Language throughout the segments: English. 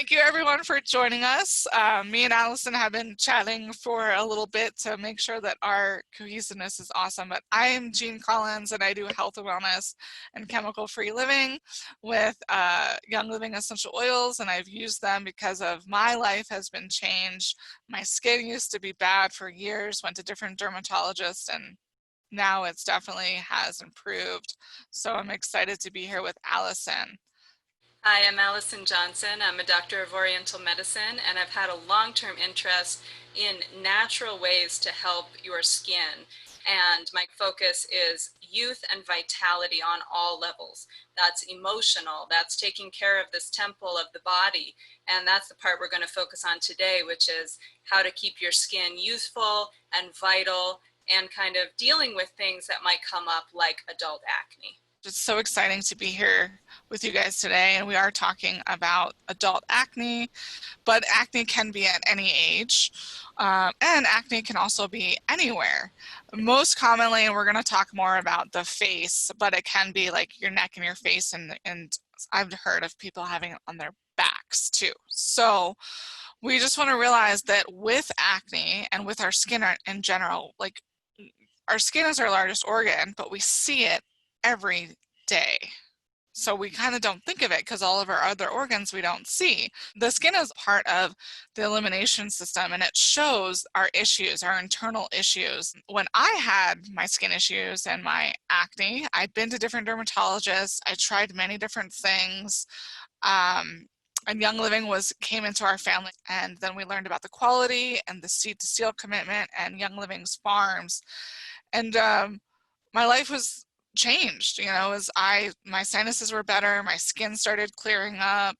Thank you everyone for joining us. Me and Allison have been chatting for a little bit to make sure that our cohesiveness is awesome, but I am Jean Collins and I do health and wellness and chemical-free living with Young Living essential oils, and I've used them because of my life has been changed. My skin used to be bad for years, went to different dermatologists, and now it's definitely has improved. So I'm excited to be here with Allison. Hi, I'm Allison Johnson. I'm a doctor of Oriental medicine, and I've had a long-term interest in natural ways to help your skin. And my focus is youth and vitality on all levels. That's emotional, that's taking care of this temple of the body. And that's the part we're going to focus on today, which is how to keep your skin youthful and vital and kind of dealing with things that might come up like adult acne. It's so exciting to be here with you guys today, and we are talking about adult acne, but acne can be at any age, and acne can also be anywhere. Most commonly, and we're going to talk more about the face, but it can be like your neck and your face, and I've heard of people having it on their backs too. So we just want to realize that with acne and with our skin in general, like our skin is our largest organ, but we see it every day. So we kind of don't think of it because all of our other organs we don't see. The skin is part of the elimination system, and it shows our issues, our internal issues. When I had my skin issues and my acne, I'd been to different dermatologists. I tried many different things. And Young Living came into our family, and then we learned about the quality and the seed to seal commitment and Young Living's farms. And my life was changed, as my sinuses were better, my skin started clearing up,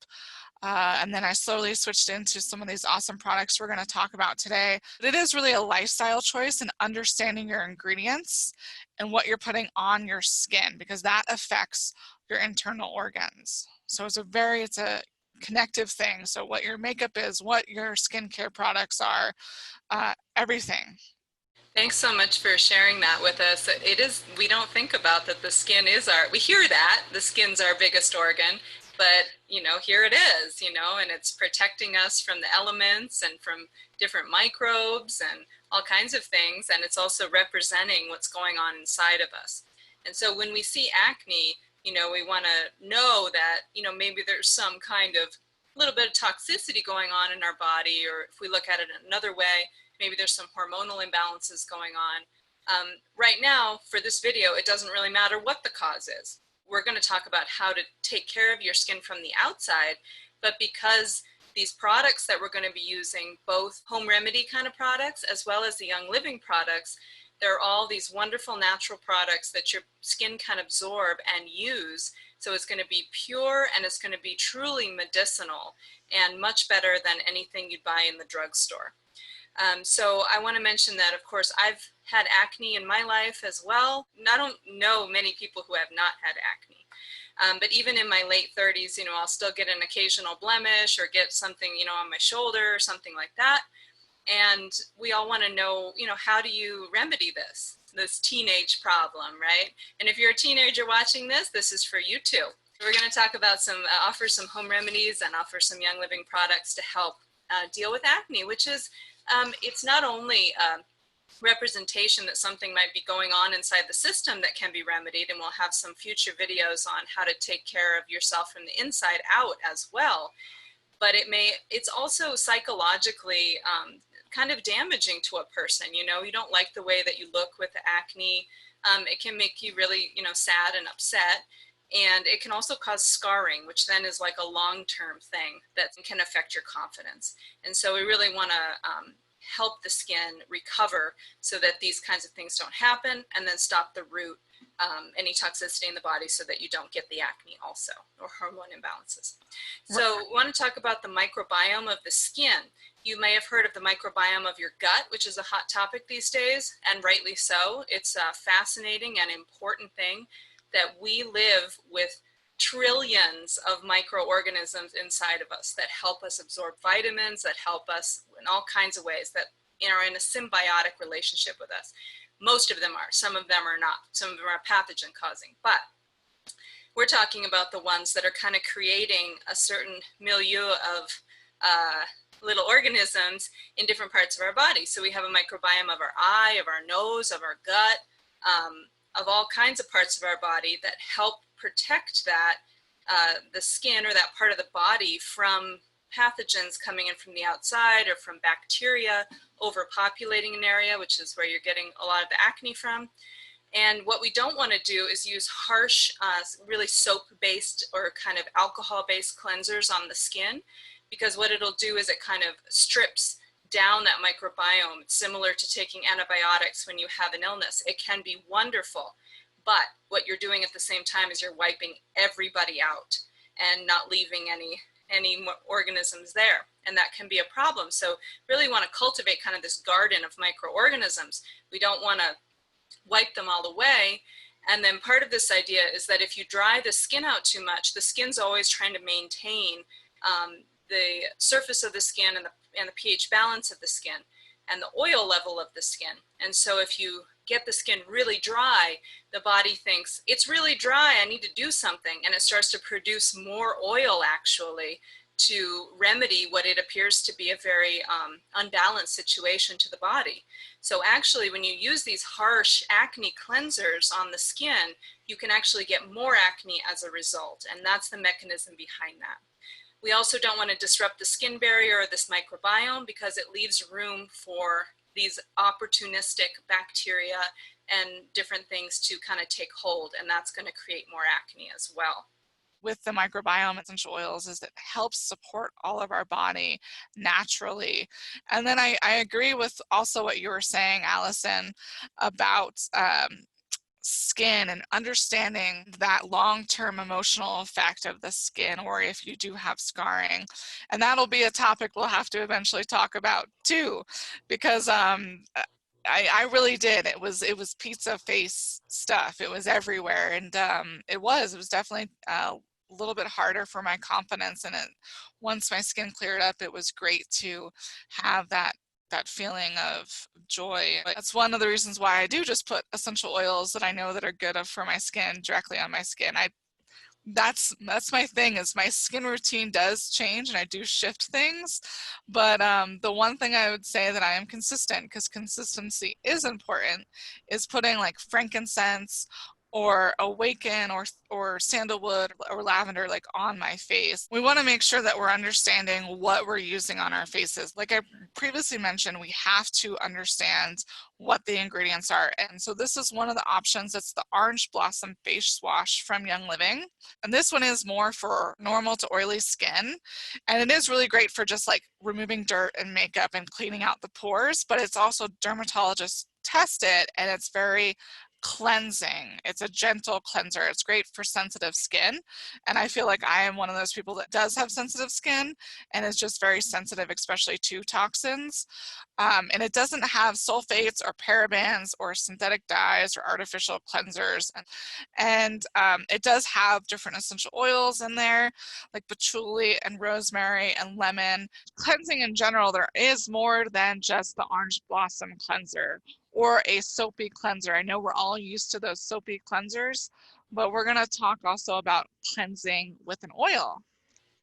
and then I slowly switched into some of these awesome products we're going to talk about today. But it is really a lifestyle choice and understanding your ingredients and what you're putting on your skin, because that affects your internal organs. So it's a connective thing. So what your makeup is, what your skincare products are, everything. Thanks so much for sharing that with us. We don't think about that the skin is we hear that the skin's our biggest organ, but here it is, and it's protecting us from the elements and from different microbes and all kinds of things. And it's also representing what's going on inside of us. And so when we see acne, we want to know that, maybe there's some kind of little bit of toxicity going on in our body, or if we look at it another way, maybe there's some hormonal imbalances going on. Right now, for this video, it doesn't really matter what the cause is. We're going to talk about how to take care of your skin from the outside, but because these products that we're going to be using, both home remedy kind of products as well as the Young Living products, they're all these wonderful natural products that your skin can absorb and use. So it's going to be pure and it's going to be truly medicinal and much better than anything you'd buy in the drugstore. So I want to mention that, of course, I've had acne in my life as well. I don't know many people who have not had acne. But even in my late 30s, I'll still get an occasional blemish or get something, on my shoulder or something like that. And we all want to know, how do you remedy this teenage problem, right? And if you're a teenager watching this is for you too. We're going to talk about offer some home remedies and offer some Young Living products to help deal with acne, which is it's not only a representation that something might be going on inside the system that can be remedied, and we'll have some future videos on how to take care of yourself from the inside out as well, but it's also psychologically kind of damaging to a person. You don't like the way that you look with the acne. It can make you really, sad and upset. And it can also cause scarring, which then is like a long-term thing that can affect your confidence. And so we really want to help the skin recover so that these kinds of things don't happen, and then stop the root, any toxicity in the body, so that you don't get the acne also, or hormone imbalances. So we want to talk about the microbiome of the skin. You may have heard of the microbiome of your gut, which is a hot topic these days, and rightly so. It's a fascinating and important thing that we live with trillions of microorganisms inside of us that help us absorb vitamins, that help us in all kinds of ways, that are in a symbiotic relationship with us. Most of them are. Some of them are not. Some of them are pathogen causing. But we're talking about the ones that are kind of creating a certain milieu of little organisms in different parts of our body. So we have a microbiome of our eye, of our nose, of our gut, of all kinds of parts of our body that help protect that, the skin or that part of the body from pathogens coming in from the outside or from bacteria overpopulating an area, which is where you're getting a lot of the acne from. And what we don't want to do is use harsh, really soap-based or kind of alcohol-based cleansers on the skin, because what it'll do is it kind of strips down that microbiome. It's similar to taking antibiotics when you have an illness. It can be wonderful, but what you're doing at the same time is you're wiping everybody out and not leaving any organisms there. And that can be a problem. So really want to cultivate kind of this garden of microorganisms. We don't want to wipe them all away. And then part of this idea is that if you dry the skin out too much, the skin's always trying to maintain the surface of the skin and the pH balance of the skin and the oil level of the skin. And so if you get the skin really dry, the body thinks, it's really dry, I need to do something. And it starts to produce more oil actually to remedy what it appears to be a very unbalanced situation to the body. So actually, when you use these harsh acne cleansers on the skin, you can actually get more acne as a result. And that's the mechanism behind that. We also don't want to disrupt the skin barrier or this microbiome because it leaves room for these opportunistic bacteria and different things to kind of take hold, and that's going to create more acne as well. With the microbiome essential oils is it helps support all of our body naturally. And then I agree with also what you were saying, Allison, about skin and understanding that long-term emotional effect of the skin, or if you do have scarring. And that'll be a topic we'll have to eventually talk about too, because I really did. It was pizza face stuff. It was everywhere, and it was definitely a little bit harder for my confidence. And once my skin cleared up, it was great to have that feeling of joy. That's one of the reasons why I do just put essential oils that I know that are good for my skin directly on my skin. That's my thing, is my skin routine does change and I do shift things, but the one thing I would say that I am consistent, because consistency is important, is putting like frankincense or awaken or sandalwood or lavender like on my face. We want to make sure that we're understanding what we're using on our faces. Like I previously mentioned, we have to understand what the ingredients are. And so this is one of the options. It's the Orange Blossom Face Wash from Young Living. And this one is more for normal to oily skin. And it is really great for just like removing dirt and makeup and cleaning out the pores, but it's also dermatologist tested and it's very cleansing. It's a gentle cleanser. It's great for sensitive skin. And I feel like I am one of those people that does have sensitive skin and is just very sensitive, especially to toxins. And it doesn't have sulfates or parabens or synthetic dyes or artificial cleansers. And it does have different essential oils in there, like patchouli and rosemary and lemon. Cleansing in general, there is more than just the Orange Blossom cleanser or a soapy cleanser. I know we're all used to those soapy cleansers, but we're going to talk also about cleansing with an oil.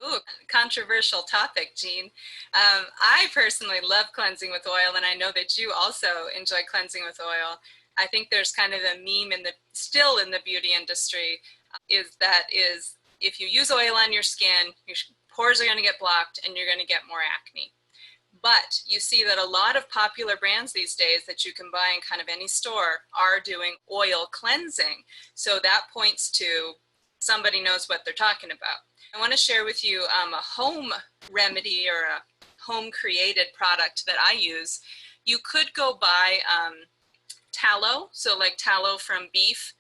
Ooh, controversial topic, Jean. I personally love cleansing with oil, and I know that you also enjoy cleansing with oil. I think there's kind of a meme still in the beauty industry, is if you use oil on your skin, your pores are going to get blocked and you're going to get more acne. But you see that a lot of popular brands these days that you can buy in kind of any store are doing oil cleansing. So that points to somebody knows what they're talking about. I want to share with you a home remedy or a home created product that I use. You could go buy tallow. So like tallow from beef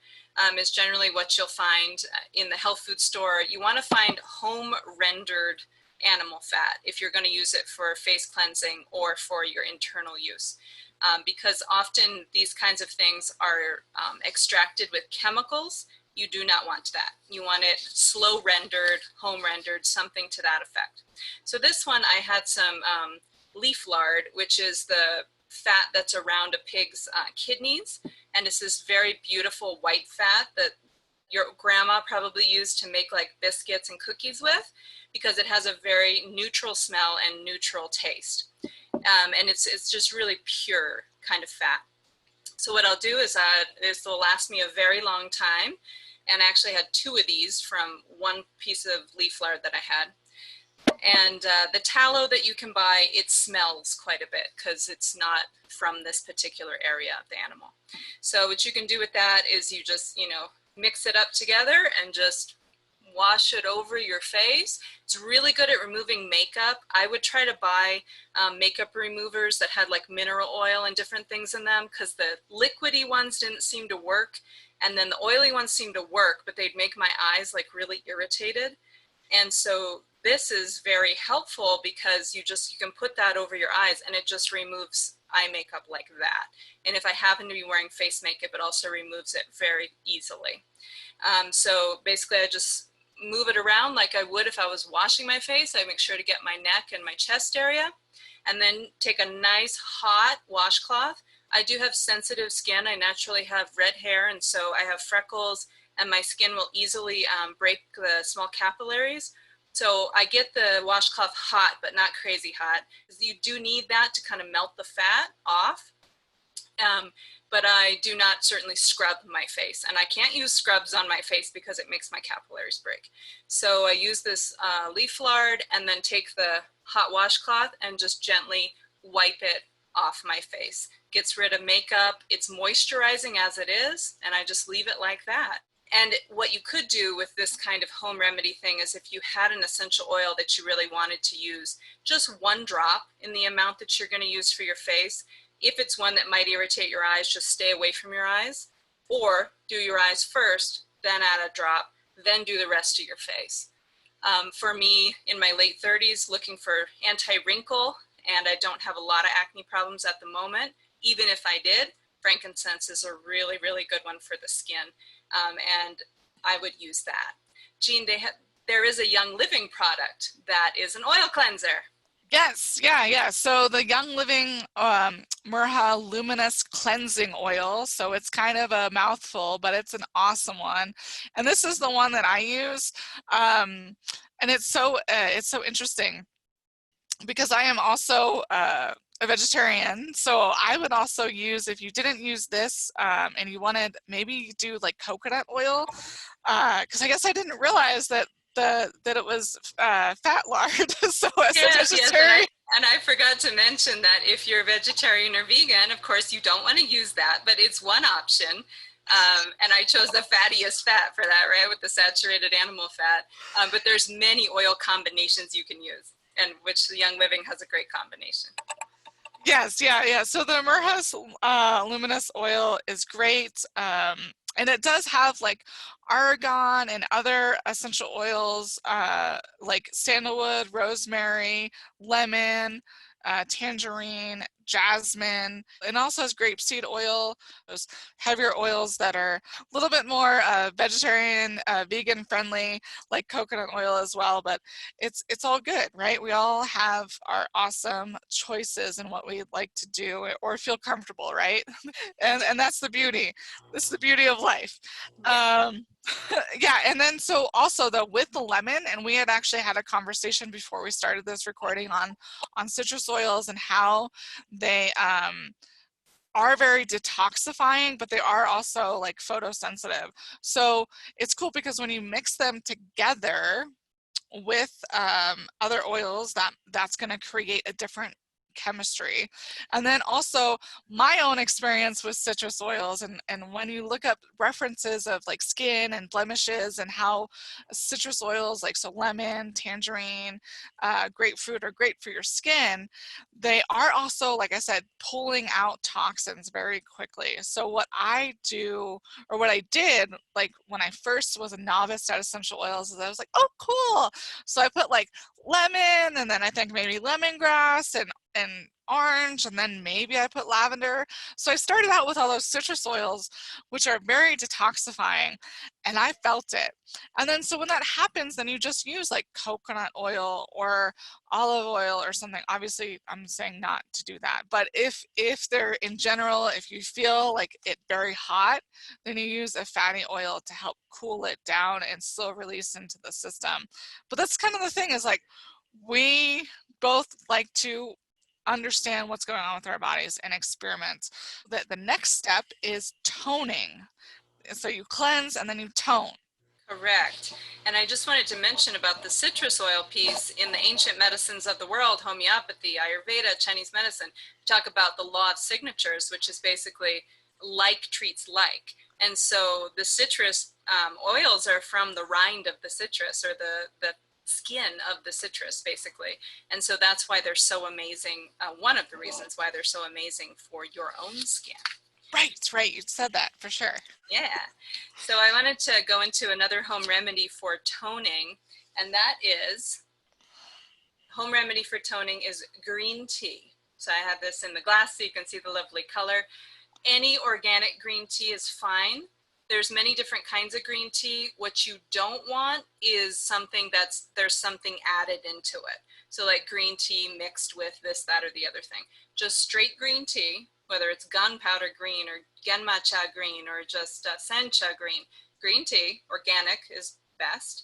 is generally what you'll find in the health food store. You want to find home rendered animal fat if you're going to use it for face cleansing or for your internal use, because often these kinds of things are extracted with chemicals. You do not want that. You want it slow rendered, home rendered, something to that effect. So this one, I had some leaf lard, which is the fat that's around a pig's kidneys, and it's this very beautiful white fat that your grandma probably used to make like biscuits and cookies with, because it has a very neutral smell and neutral taste. And it's just really pure kind of fat. So what I'll do is this will last me a very long time. And I actually had 2 of these from one piece of leaf lard that I had. And the tallow that you can buy, it smells quite a bit because it's not from this particular area of the animal. So what you can do with that is you just, mix it up together and just wash it over your face. It's really good at removing makeup. I would try to buy makeup removers that had like mineral oil and different things in them, because the liquidy ones didn't seem to work. And then the oily ones seemed to work, but they'd make my eyes like really irritated. And so this is very helpful because you can put that over your eyes and it just removes eye makeup like that. And if I happen to be wearing face makeup, it also removes it very easily. So basically I just move it around like I would if I was washing my face. I make sure to get my neck and my chest area, and then take a nice hot washcloth. I do have sensitive skin. I naturally have red hair, and so I have freckles, and my skin will easily break the small capillaries. So I get the washcloth hot, but not crazy hot. You do need that to kind of melt the fat off. But I do not certainly scrub my face, and I can't use scrubs on my face because it makes my capillaries break. So I use this leaf lard and then take the hot washcloth and just gently wipe it off my face. Gets rid of makeup. It's moisturizing as it is, and I just leave it like that. And what you could do with this kind of home remedy thing is, if you had an essential oil that you really wanted to use, just 1 drop in the amount that you're going to use for your face. If it's one that might irritate your eyes, just stay away from your eyes, or do your eyes first, then add a drop, then do the rest of your face. For me, in my late 30s, looking for anti-wrinkle, and I don't have a lot of acne problems at the moment. Even if I did, frankincense is a really, really good one for the skin, and I would use that. Jean, there is a Young Living product that is an oil cleanser. Yes, yeah. So the Young Living Murha Luminous Cleansing Oil. So it's kind of a mouthful, but it's an awesome one. And this is the one that I use. And it's so interesting because I am also a vegetarian. So I would also use, if you didn't use this and you wanted, maybe do like coconut oil, because I guess I didn't realize that it was fat lard. So as a Yes, vegetarian, and I forgot to mention that if you're vegetarian or vegan, of course you don't want to use that, but it's one option. And I chose the fattiest fat for that, right, with the saturated animal fat. But there's many oil combinations you can use, and which the Young Living has a great combination. yes, yeah. So the Murha's luminous oil is great. And it does have like argan and other essential oils like sandalwood, rosemary, lemon, tangerine, jasmine, and also has grapeseed oil, those heavier oils that are a little bit more vegetarian, vegan friendly, like coconut oil as well. But it's all good, right? We all have our awesome choices in what we like to do or feel comfortable, right? And that's the beauty. This is the beauty of life. Yeah. Yeah, and then so also though with the lemon, and we had actually had a conversation before we started this recording on citrus oils and how they are very detoxifying, but they are also like photosensitive. So it's cool because when you mix them together with other oils, that's going to create a different chemistry. And then also my own experience with citrus oils, and when you look up references of like skin and blemishes and how citrus oils like so lemon, tangerine, grapefruit are great for your skin, they are also, like I said, pulling out toxins very quickly. So what I do, or what I did, like when I first was a novice at essential oils, is I was like, oh cool, so I put like lemon, and then I think maybe lemongrass and orange, and then maybe I put lavender. So I started out with all those citrus oils, which are very detoxifying, and I felt it. And then so when that happens, then you just use like coconut oil or olive oil or something. Obviously, I'm saying not to do that. But if they're in general, if you feel like it very hot, then you use a fatty oil to help cool it down and slow release into the system. But that's kind of the thing, is like we both like to understand what's going on with our bodies and experiment. The next step is toning. So you cleanse and then you tone. Correct. And I just wanted to mention about the citrus oil piece. In the ancient medicines of the world, homeopathy, Ayurveda, Chinese medicine, talk about the law of signatures, which is basically like treats like. And so the citrus oils are from the rind of the citrus, or the skin of the citrus, basically. And so that's why they're so amazing. One of the reasons why they're so amazing for your own skin. Right, you said that for sure. Yeah. So I wanted to go into another home remedy for toning, and that is, home remedy for toning is green tea. So I have this in the glass so you can see the lovely color. Any organic green tea is fine. There's many different kinds of green tea. What you don't want is something there's something added into it. So like green tea mixed with this, that, or the other thing. Just straight green tea, whether it's gunpowder green or genmatcha green or just sencha green. Green tea, organic, is best.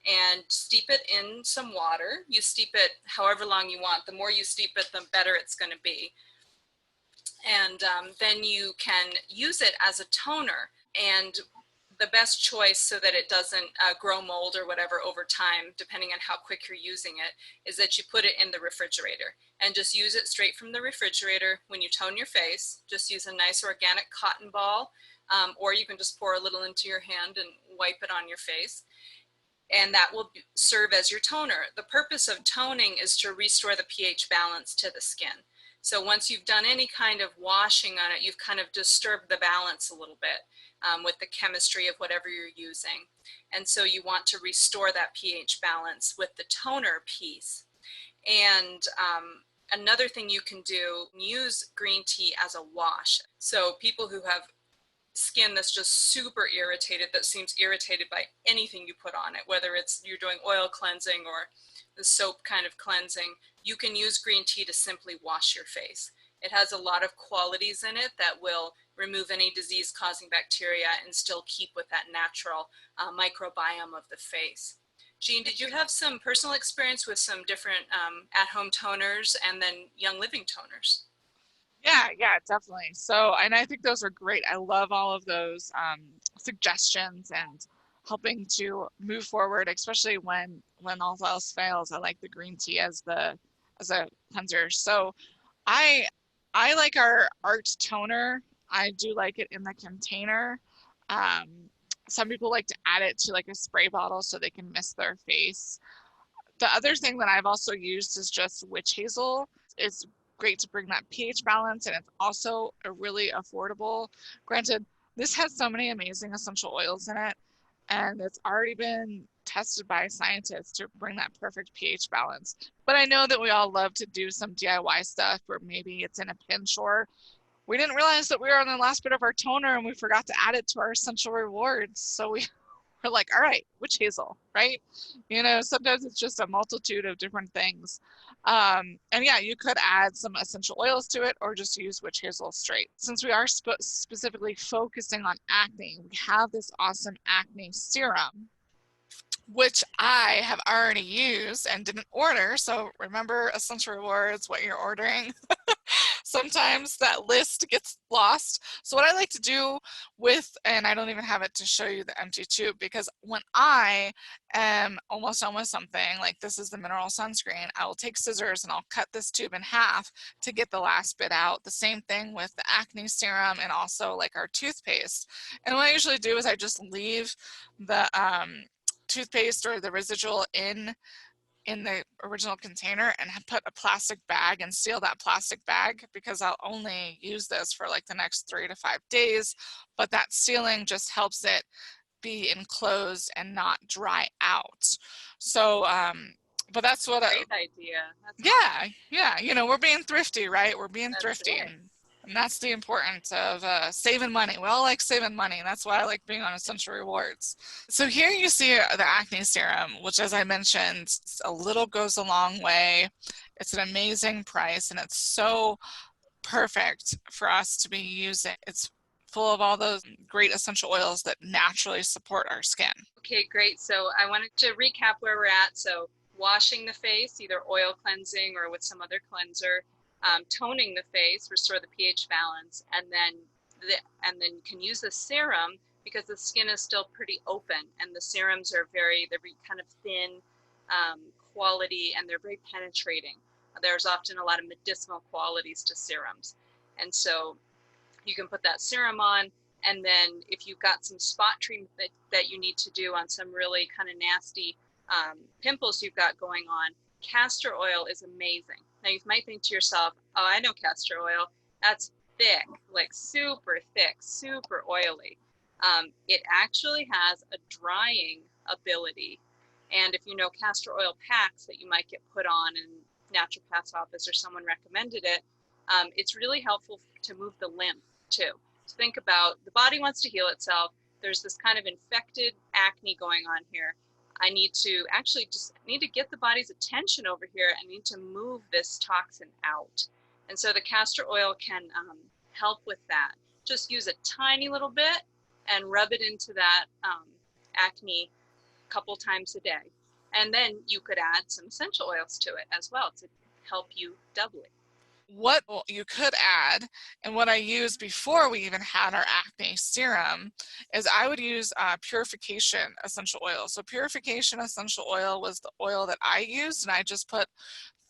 And steep it in some water. You steep it however long you want. The more you steep it, the better it's going to be. And then you can use it as a toner. And the best choice, so that it doesn't grow mold or whatever over time, depending on how quick you're using it, is that you put it in the refrigerator and just use it straight from the refrigerator. When you tone your face, just use a nice organic cotton ball, or you can just pour a little into your hand and wipe it on your face. And that will serve as your toner. The purpose of toning is to restore the pH balance to the skin. So once you've done any kind of washing on it, you've kind of disturbed the balance a little bit with the chemistry of whatever you're using. And so you want to restore that pH balance with the toner piece. And another thing you can do, use green tea as a wash. So people who have skin that's just super irritated, that seems irritated by anything you put on it, whether it's you're doing oil cleansing or the soap kind of cleansing, you can use green tea to simply wash your face. It has a lot of qualities in it that will remove any disease-causing bacteria and still keep with that natural microbiome of the face. Jean, did you have some personal experience with some different at-home toners and then Young Living toners? Yeah, definitely. So, and I think those are great. I love all of those suggestions and helping to move forward, especially when all else fails. I like the green tea as a cleanser. So, I I like our art toner. I do like it in the container. Um, some people like to add it to like a spray bottle so they can mist their face. The other thing that I've also used is just witch hazel. It's great to bring that pH balance, and it's also a really affordable. Granted, this has so many amazing essential oils in it, and it's already been tested by scientists to bring that perfect pH balance. But I know that we all love to do some DIY stuff where maybe it's in a pinch, or we didn't realize that we were on the last bit of our toner and we forgot to add it to our essential rewards. So we're like, all right, witch hazel, right? Sometimes it's just a multitude of different things. And yeah, you could add some essential oils to it or just use witch hazel straight. Since we are specifically focusing on acne, we have this awesome acne serum, which I have already used and didn't order. So remember, essential rewards, what you're ordering. Sometimes that list gets lost. So what I like to do and I don't even have it to show you the empty tube, because when I am almost done with something, like this is the mineral sunscreen, I will take scissors and I'll cut this tube in half to get the last bit out. The same thing with the acne serum and also like our toothpaste. And what I usually do is I just leave the toothpaste or the residual in the original container and put a plastic bag and seal that plastic bag, because I'll only use this for like the next 3 to 5 days. But that sealing just helps it be enclosed and not dry out. So but that's what Great idea. That's awesome. yeah, yeah, you know, we're being thrifty, right? We're being That's thrifty, it. and that's the importance of saving money. We all like saving money, and that's why I like being on Essential Rewards. So here you see the acne serum, which, as I mentioned, a little goes a long way. It's an amazing price, and it's so perfect for us to be using. It's full of all those great essential oils that naturally support our skin. Okay, great. So I wanted to recap where we're at. So washing the face, either oil cleansing or with some other cleanser, toning the face, restore the pH balance, and then you can use the serum because the skin is still pretty open, and the serums are they're kind of thin quality, and they're very penetrating. There's often a lot of medicinal qualities to serums, and so you can put that serum on. And then if you've got some spot treatment that you need to do on some really kind of nasty pimples you've got going on, castor oil is amazing. Now you might think to yourself, oh, I know castor oil. That's thick, like super thick, super oily. It actually has a drying ability. And if you know castor oil packs that you might get put on in naturopath's office or someone recommended it, it's really helpful to move the lymph too. So think about the body wants to heal itself. There's this kind of infected acne going on here. I need to get the body's attention over here. I need to move this toxin out. And so the castor oil can help with that. Just use a tiny little bit and rub it into that acne a couple times a day. And then you could add some essential oils to it as well to help you doubly. What you could add, and what I used before we even had our acne serum, is I would use purification essential oil. So purification essential oil was the oil that I used, and I just put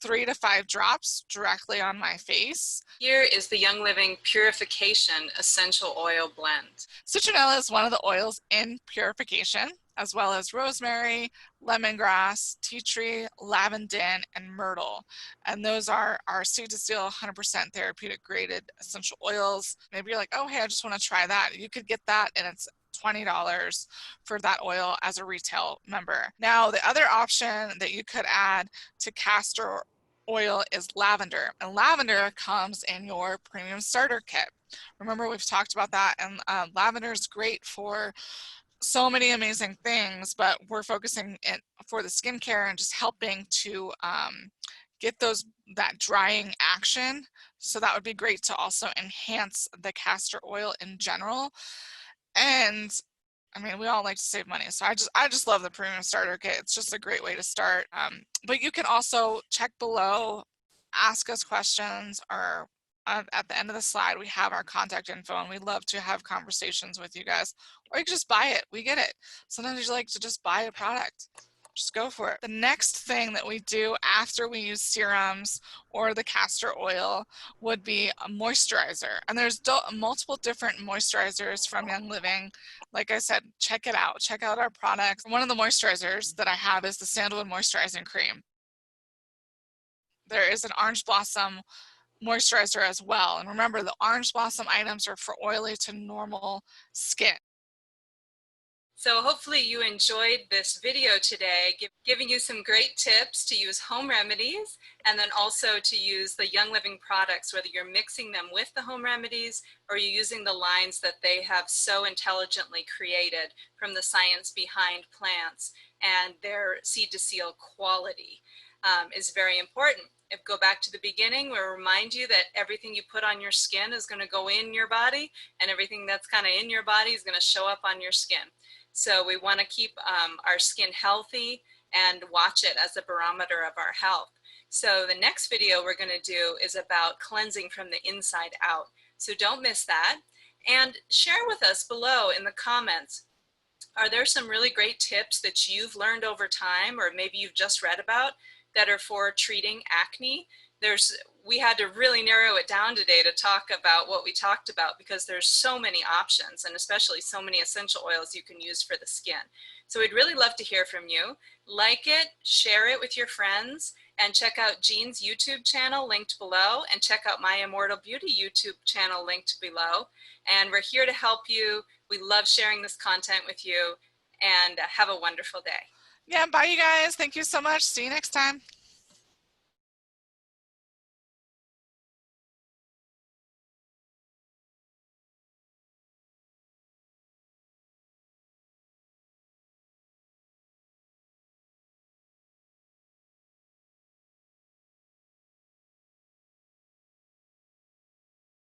3 to 5 drops directly on my face. Here is the Young Living Purification Essential Oil Blend. Citronella is one of the oils in purification, as well as rosemary, lemongrass, tea tree, lavender, and myrtle. And those are our seed to seal 100% therapeutic graded essential oils. Maybe you're like, oh, hey, I just want to try that. You could get that, and it's $20 for that oil as a retail member. Now, the other option that you could add to castor oil is lavender, and lavender comes in your premium starter kit. Remember, we've talked about that, and lavender is great for so many amazing things, but we're focusing in for the skincare and just helping to get that drying action. So that would be great to also enhance the castor oil in general. And I mean, we all like to save money, so I just love the premium starter kit. It's just a great way to start. But you can also check below, ask us questions, or at the end of the slide, we have our contact info, and we love to have conversations with you guys. Or you can just buy it. We get it. Sometimes you like to just buy a product. Just go for it. The next thing that we do after we use serums or the castor oil would be a moisturizer. And there's multiple different moisturizers from Young Living. Like I said, check it out. Check out our products. One of the moisturizers that I have is the Sandalwood Moisturizing Cream. There is an Orange Blossom moisturizer as well. And remember, the Orange Blossom items are for oily to normal skin. So hopefully you enjoyed this video today, giving you some great tips to use home remedies, and then also to use the Young Living products, whether you're mixing them with the home remedies or you're using the lines that they have so intelligently created from the science behind plants, and their seed to seal quality is very important. If go back to the beginning, we'll remind you that everything you put on your skin is going to go in your body, and everything that's kind of in your body is going to show up on your skin. So we want to keep our skin healthy and watch it as a barometer of our health. So the next video we're going to do is about cleansing from the inside out. So don't miss that. And share with us below in the comments, are there some really great tips that you've learned over time, or maybe you've just read about, that are for treating acne? We had to really narrow it down today to talk about what we talked about, because there's so many options, and especially so many essential oils you can use for the skin. So we'd really love to hear from you. Like it, share it with your friends, and check out Jean's YouTube channel linked below, and check out My Immortal Beauty YouTube channel linked below. And we're here to help you. We love sharing this content with you, and have a wonderful day. Yeah, bye, you guys. Thank you so much. See you next time.